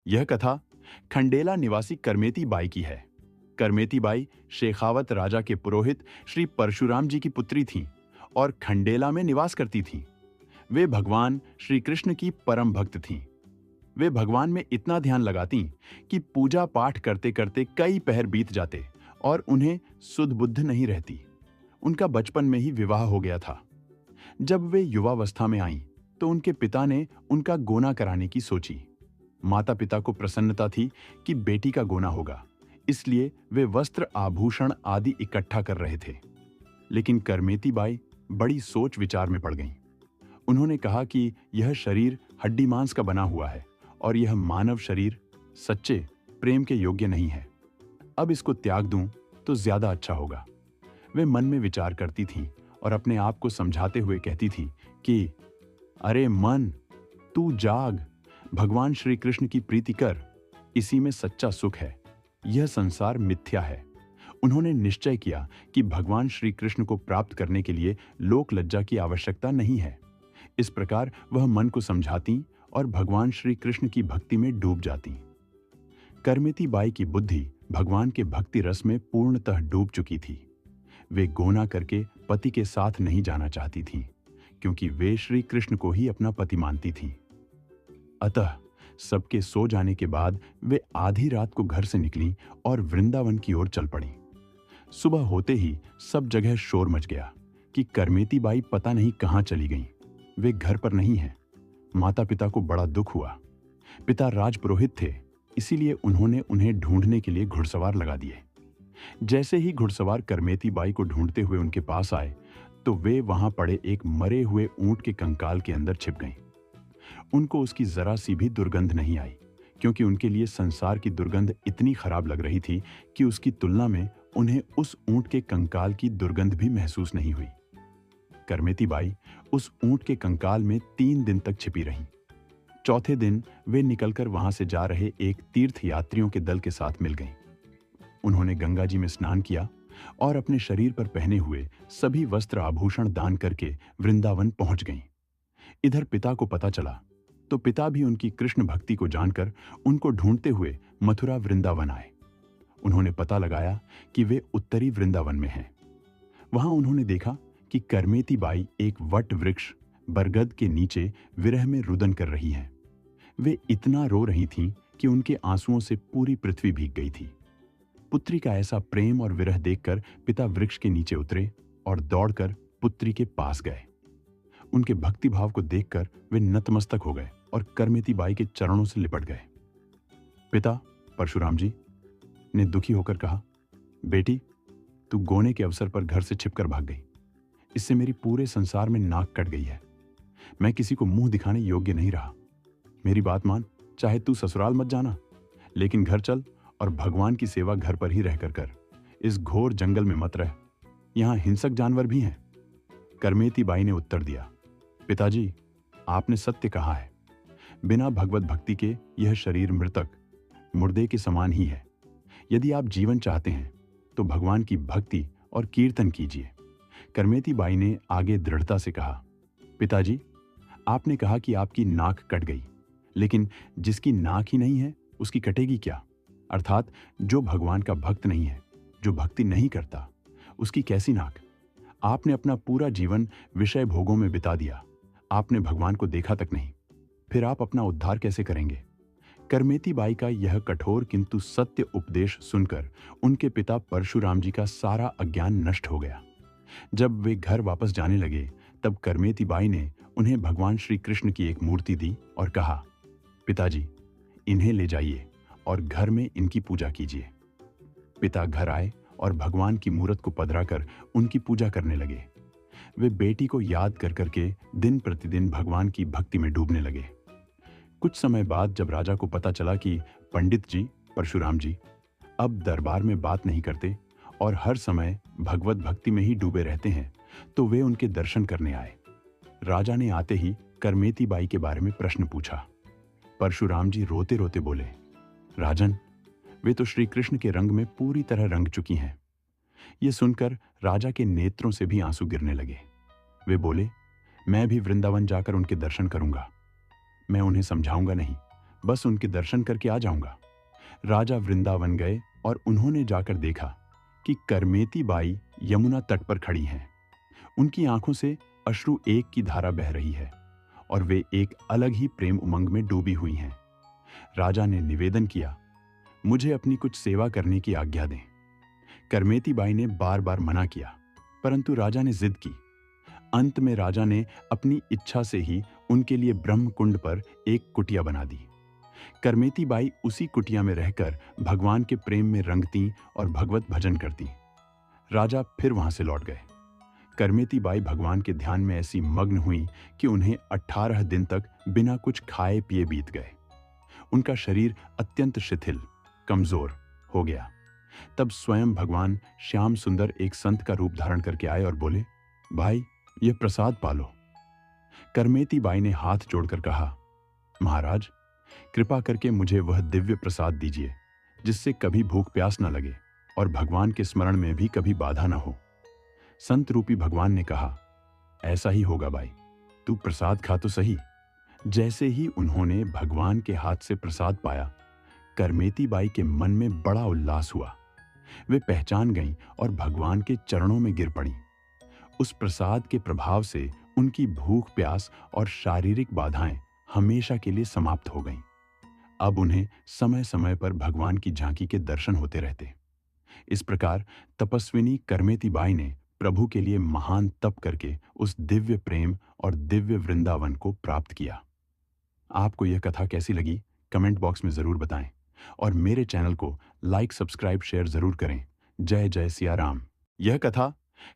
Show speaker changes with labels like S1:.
S1: यह कथा खंडेला निवासी करमेती बाई की है। करमेती बाई शेखावत राजा के पुरोहित श्री परशुराम जी की पुत्री थीं और खंडेला में निवास करती थीं। वे भगवान श्री कृष्ण की परम भक्त थीं। वे भगवान में इतना ध्यान लगाती कि पूजा पाठ करते करते कई पहर बीत जाते और उन्हें सुध बुद्ध नहीं रहती। उनका बचपन में ही विवाह हो गया था। जब वे युवावस्था में आईं, तो उनके पिता ने उनका गोना कराने की सोची। माता पिता को प्रसन्नता थी कि बेटी का गोना होगा, इसलिए वे वस्त्र आभूषण आदि इकट्ठा कर रहे थे। लेकिन करमेती बाई बड़ी सोच विचार में पड़ गईं। उन्होंने कहा कि यह शरीर हड्डी मांस का बना हुआ है और यह मानव शरीर सच्चे प्रेम के योग्य नहीं है। अब इसको त्याग दूं तो ज्यादा अच्छा होगा। वे मन में विचार करती थीं और अपने आप को समझाते हुए कहती थीं कि अरे मन, तू जाग, भगवान श्री कृष्ण की प्रीति कर, इसी में सच्चा सुख है। यह संसार मिथ्या है। उन्होंने निश्चय किया कि भगवान श्री कृष्ण को प्राप्त करने के लिए लोक लज्जा की आवश्यकता नहीं है। इस प्रकार वह मन को समझाती और भगवान श्री कृष्ण की भक्ति में डूब जाती। करमेती बाई की बुद्धि भगवान के भक्ति रस में पूर्णतः डूब चुकी थी। वे गोना करके पति के साथ नहीं जाना चाहती थीं, क्योंकि वे श्री कृष्ण को ही अपना पति मानती थीं। अतः सबके सो जाने के बाद वे आधी रात को घर से निकलीं और वृंदावन की ओर चल पड़ीं। सुबह होते ही सब जगह शोर मच गया कि करमेती बाई पता नहीं कहां चली गईं। वे घर पर नहीं हैं। माता पिता को बड़ा दुख हुआ। पिता राजपुरोहित थे, इसीलिए उन्होंने उन्हें ढूंढने के लिए घुड़सवार लगा दिए। जैसे ही घुड़सवार करमेती बाई को ढूंढते हुए उनके पास आए, तो वे वहां पड़े एक मरे हुए ऊंट के कंकाल के अंदर छिप गईं। उनको उसकी जरा सी भी दुर्गंध नहीं आई, क्योंकि उनके लिए संसार की दुर्गंध इतनी खराब लग रही थी कि उसकी तुलना में उन्हें उस ऊंट के कंकाल की दुर्गंध भी महसूस नहीं हुई। करमेती बाई उस ऊंट के कंकाल में 3 दिन तक छिपी रहीं। चौथे दिन वे निकलकर वहां से जा रहे एक तीर्थ यात्रियों के दल के साथ मिल गईं। उन्होंने गंगा जी में स्नान किया और अपने शरीर पर पहने हुए सभी वस्त्र आभूषण दान करके वृंदावन पहुंच गईं। इधर पिता को पता चला, तो पिता भी उनकी कृष्ण भक्ति को जानकर उनको ढूंढते हुए मथुरा वृंदावन आए। उन्होंने पता लगाया कि वे उत्तरी वृंदावन में हैं। वहां उन्होंने देखा कि करमेती बाई एक वट वृक्ष बरगद के नीचे विरह में रुदन कर रही हैं। वे इतना रो रही थीं कि उनके आंसुओं से पूरी पृथ्वी भीग गई थी। पुत्री का ऐसा प्रेम और विरह देखकर पिता वृक्ष के नीचे उतरे और दौड़कर पुत्री के पास गए। उनके भक्ति भाव को देखकर वे नतमस्तक हो गए और करमेती बाई के चरणों से लिपट गए। पिता परशुराम जी ने दुखी होकर कहा, बेटी, तू गोने के अवसर पर घर से छिपकर भाग गई। इससे मेरी पूरे संसार में नाक कट गई है। मैं किसी को मुंह दिखाने योग्य नहीं रहा। मेरी बात मान, चाहे तू ससुराल मत जाना, लेकिन घर चल और भगवान की सेवा घर पर ही रहकर कर। इस घोर जंगल में मत रह, यहां हिंसक जानवर भी हैं। करमेती बाई ने उत्तर दिया, पिताजी, आपने सत्य कहा है। बिना भगवत भक्ति के यह शरीर मृतक मुर्दे के समान ही है। यदि आप जीवन चाहते हैं तो भगवान की भक्ति और कीर्तन कीजिए। करमेती बाई ने आगे दृढ़ता से कहा, पिताजी, आपने कहा कि आपकी नाक कट गई, लेकिन जिसकी नाक ही नहीं है उसकी कटेगी क्या? अर्थात जो भगवान का भक्त नहीं है, जो भक्ति नहीं करता, उसकी कैसी नाक? आपने अपना पूरा जीवन विषय भोगों में बिता दिया। आपने भगवान को देखा तक नहीं, फिर आप अपना उद्धार कैसे करेंगे? करमेती बाई का यह कठोर किंतु सत्य उपदेश सुनकर उनके पिता परशुराम जी का सारा अज्ञान नष्ट हो गया। जब वे घर वापस जाने लगे, तब करमेती बाई ने उन्हें भगवान श्री कृष्ण की एक मूर्ति दी और कहा, पिताजी, इन्हें ले जाइए और घर में इनकी पूजा कीजिए। पिता घर आए और भगवान की मूर्त को पधराकर उनकी पूजा करने लगे। वे बेटी को याद कर करके दिन प्रतिदिन भगवान की भक्ति में डूबने लगे। कुछ समय बाद जब राजा को पता चला कि पंडित जी परशुराम जी अब दरबार में बात नहीं करते और हर समय भगवत भक्ति में ही डूबे रहते हैं, तो वे उनके दर्शन करने आए। राजा ने आते ही करमेती बाई के बारे में प्रश्न पूछा। परशुराम जी रोते रोते बोले, राजन, वे तो श्री कृष्ण के रंग में पूरी तरह रंग चुकी हैं। ये सुनकर राजा के नेत्रों से भी आंसू गिरने लगे। वे बोले, मैं भी वृंदावन जाकर उनके दर्शन करूंगा। मैं उन्हें समझाऊंगा नहीं, बस उनके दर्शन करके आ जाऊंगा। राजा वृंदावन गए और उन्होंने जाकर देखा कि करमेती बाई यमुना तट पर खड़ी हैं। उनकी आंखों से अश्रु एक की धारा बह रही है और वे एक अलग ही प्रेम उमंग में डूबी हुई हैं। राजा ने निवेदन किया, मुझे अपनी कुछ सेवा करने की आज्ञा दें। करमेती बाई ने बार बार मना किया, परंतु राजा ने जिद की। अंत में राजा ने अपनी इच्छा से ही उनके लिए ब्रह्म कुंड पर एक कुटिया बना दी। करमेती बाई उसी कुटिया में रहकर भगवान के प्रेम में रंगती और भगवत भजन करती। राजा फिर वहां से लौट गए। करमेती बाई भगवान के ध्यान में ऐसी मग्न हुई कि उन्हें 18 दिन तक बिना कुछ खाए पिए बीत गए। उनका शरीर अत्यंत शिथिल, कमजोर हो गया। तब स्वयं भगवान श्याम सुंदर एक संत का रूप धारण करके आए और बोले, भाई, यह प्रसाद पालो। करमेती बाई ने हाथ जोड़कर कहा, महाराज, कृपा करके मुझे वह दिव्य प्रसाद दीजिए जिससे कभी भूख प्यास न लगे और भगवान के स्मरण में भी कभी बाधा न हो। संत रूपी भगवान ने कहा, ऐसा ही होगा बाई, तू प्रसाद खा तो सही। जैसे ही उन्होंने भगवान के हाथ से प्रसाद पाया, करमेती बाई के मन में बड़ा उल्लास हुआ। वे पहचान गईं और भगवान के चरणों में गिर पड़ीं। उस प्रसाद के प्रभाव से उनकी भूख प्यास और शारीरिक बाधाएं हमेशा के लिए समाप्त हो गईं। अब उन्हें समय समय पर भगवान की झांकी के दर्शन होते रहते। इस प्रकार तपस्विनी करमेती बाई ने प्रभु के लिए महान तप करके उस दिव्य प्रेम और दिव्य वृंदावन को प्राप्त किया। आपको यह कथा कैसी लगी कमेंट बॉक्स में जरूर बताएं और मेरे चैनल को लाइक, सब्सक्राइब, शेयर जरूर करें। जय जय सिया राम। यह कथा